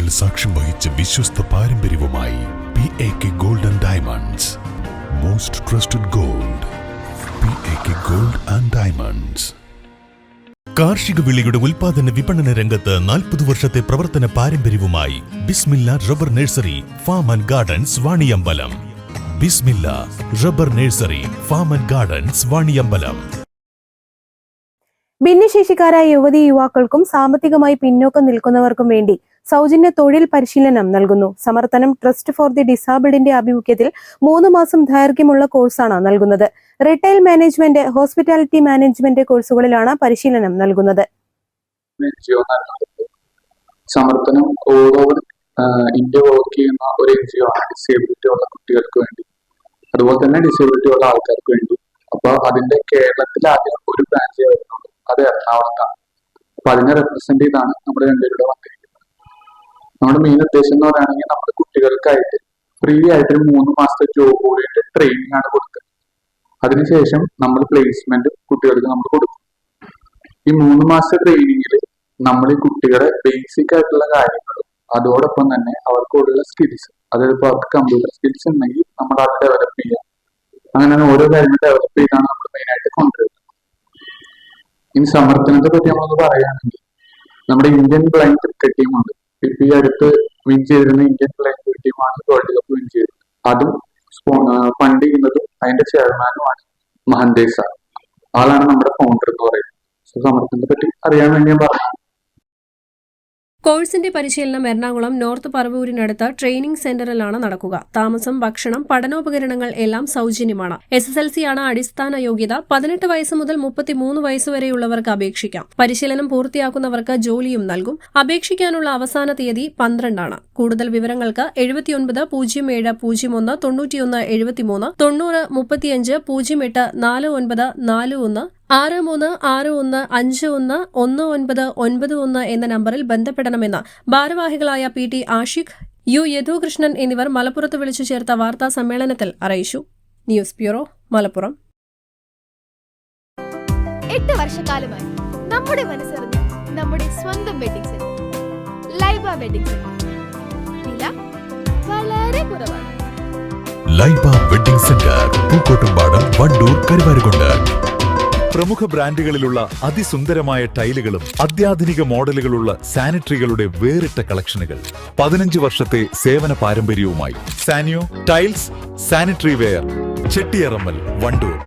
വർഷങ്ങൾ സാക്ഷ്യം വഹിച്ച വിശ്വസ്ത പാരമ്പര്യവുമായി PAK Gold and Diamonds. Most trusted gold. PAK Gold and Diamonds. കാർഷിക വിളയുടെ ഉൽപാദന വിപണന രംഗത്ത് 40 വർഷത്തെ പ്രവർത്തന പാരമ്പര്യവുമായി Bismillah rubber nursery farm and gardens Vaniyambalam. Bismillah rubber nursery farm and gardens Vaniyambalam. ഭിന്നശേഷിക്കാരായ യുവതീ യുവാക്കൾക്കും സാമ്പത്തികമായി പിന്നോക്കം നിൽക്കുന്നവർക്കും വേണ്ടി സൗജന്യ തൊഴിൽ പരിശീലനം നൽകുന്നു. സമർത്തനം ട്രസ്റ്റ് ഫോർ ദി ഡിസാബിൾഡിന്റെ ആഭിമുഖ്യത്തിൽ 3 മാസം ദൈർഘ്യമുള്ള കോഴ്സാണ് നൽകുന്നത്. റിട്ടെയിൽ മാനേജ്മെന്റ്, ഹോസ്പിറ്റാലിറ്റി മാനേജ്മെന്റ് കോഴ്സുകളിലാണ് പരിശീലനം നൽകുന്നത്. സമർത്തനം ഓൾ ഓവർ ഇന്ത്യ വർക്ക് ചെയ്യുന്ന ഒരു NGO ആണ്. ഡിസേബിലിറ്റി ഉള്ള കുട്ടികൾക്ക് വേണ്ടി, അതുപോലെ തന്നെ ഡിസേബിലിറ്റി ഉള്ള ആൾക്കാർക്ക് വേണ്ടി. അപ്പൊ അതിന്റെ കേരളത്തിൽ ആദ്യം ഒരു ബ്രാഞ്ച് വരുന്നുള്ളൂ, അത് എറണാകുളത്താണ്. അപ്പൊ അതിനെ റെപ്രസെന്റ് ചെയ്താണ് നമ്മുടെ രണ്ടുപേരുടെ വന്നിരിക്കുന്നത്. നമ്മുടെ മെയിൻ ഉദ്ദേശം എന്ന് പറയുകയാണെങ്കിൽ നമ്മുടെ കുട്ടികൾക്കായിട്ട് ഫ്രീ ആയിട്ട് 3 മാസത്തെ ജോബ് ഓറിയന്റഡ് ട്രെയിനിങ് ആണ് കൊടുത്തത്. അതിനുശേഷം നമ്മൾ പ്ലേസ്മെന്റ് കുട്ടികൾക്ക് നമ്മൾ കൊടുക്കും. ഈ 3 മാസത്തെ ട്രെയിനിങ്ങിൽ നമ്മൾ ഈ കുട്ടികളെ ബേസിക് ആയിട്ടുള്ള കാര്യങ്ങളും അതോടൊപ്പം തന്നെ അവർക്കുള്ള സ്കിൽസ്, അതായത് ഇപ്പോൾ അവർക്ക് കമ്പ്യൂട്ടർ സ്കിൽസ് ഉണ്ടെങ്കിൽ നമ്മൾ അത് ഡെവലപ്പ് ചെയ്യാം. അങ്ങനെ ഓരോ കാര്യങ്ങൾ ഡെവലപ്പ് ചെയ്താണ് നമ്മൾ മെയിനായിട്ട് കൊണ്ടുവരുന്നത്. ഇനി സമർത്തനത്തെ പറ്റി നമ്മളൊന്ന് പറയുകയാണെങ്കിൽ, നമ്മുടെ ഇന്ത്യൻ ബ്ലൈൻഡ് ക്രിക്കറ്റ് ടീമുണ്ട്. ഇപ്പൊ ഈ അടുത്ത് വിൻ ചെയ്തിരുന്ന ഇന്ത്യൻ ബ്ലൈൻഡ് ക്രിക്കറ്റ് ടീമാണ് വേൾഡ് കപ്പ് വിൻ ചെയ്തത്. അതും ഫണ്ട് ചെയ്യുന്നതും അതിന്റെ ചെയർമാനുമാണ് മഹന്തേഷ് സാർ. ആളാണ് നമ്മുടെ ഫൗണ്ടർ എന്ന് പറയുന്നത്. സമർത്തനത്തെ പറ്റി അറിയാൻ വേണ്ടി ഞാൻ പറഞ്ഞു. കോഴ്സിന്റെ പരിശീലനം എറണാകുളം നോർത്ത് പറവൂരിനടുത്ത് ട്രെയിനിംഗ് സെന്ററിലാണ് നടക്കുക. താമസം, ഭക്ഷണം, പഠനോപകരണങ്ങൾ എല്ലാം സൗജന്യമാണ്. SSLC ആണ് അടിസ്ഥാന യോഗ്യത. 18 വയസ്സ് മുതൽ 33 വയസ്സ് വരെയുള്ളവർക്ക് അപേക്ഷിക്കാം. പരിശീലനം പൂർത്തിയാക്കുന്നവർക്ക് ജോലിയും നൽകും. അപേക്ഷിക്കാനുള്ള അവസാന തീയതി 12 ആണ്. കൂടുതൽ വിവരങ്ങൾക്ക് 79 07 01 91 73 90 35 08 49 41 6361511991 എന്ന നമ്പറിൽ ബന്ധപ്പെടണമെന്ന് ഭാരവാഹികളായ PT ആഷിഖ്, U യദുകൃഷ്ണൻ എന്നിവർ മലപ്പുറത്ത് വിളിച്ചു ചേർത്ത വാർത്താ സമ്മേളനത്തിൽ അറിയിച്ചു. News bureau, Malappuram. 8 വർഷക്കാലമായി നമ്മുടെ മനസ്സറിഞ്ഞ് നമ്മുടെ സ്വന്തം wedding centre Laiba wedding centre. വില വളരെ കുറവാണ്. Laiba wedding centre, Pookkottumpadam, Wandoor, Karuvarakundu. പ്രമുഖ ബ്രാൻഡുകളിലുള്ള അതിസുന്ദരമായ ടൈലുകളും അത്യാധുനിക മോഡലുകളുള്ള സാനിറ്ററികളുടെ വേറിട്ട കളക്ഷനുകൾ. 15 വർഷത്തെ സേവന പാരമ്പര്യവുമായി Saniyo tiles, sanitary ware, Chettiyarammal, Wandoor.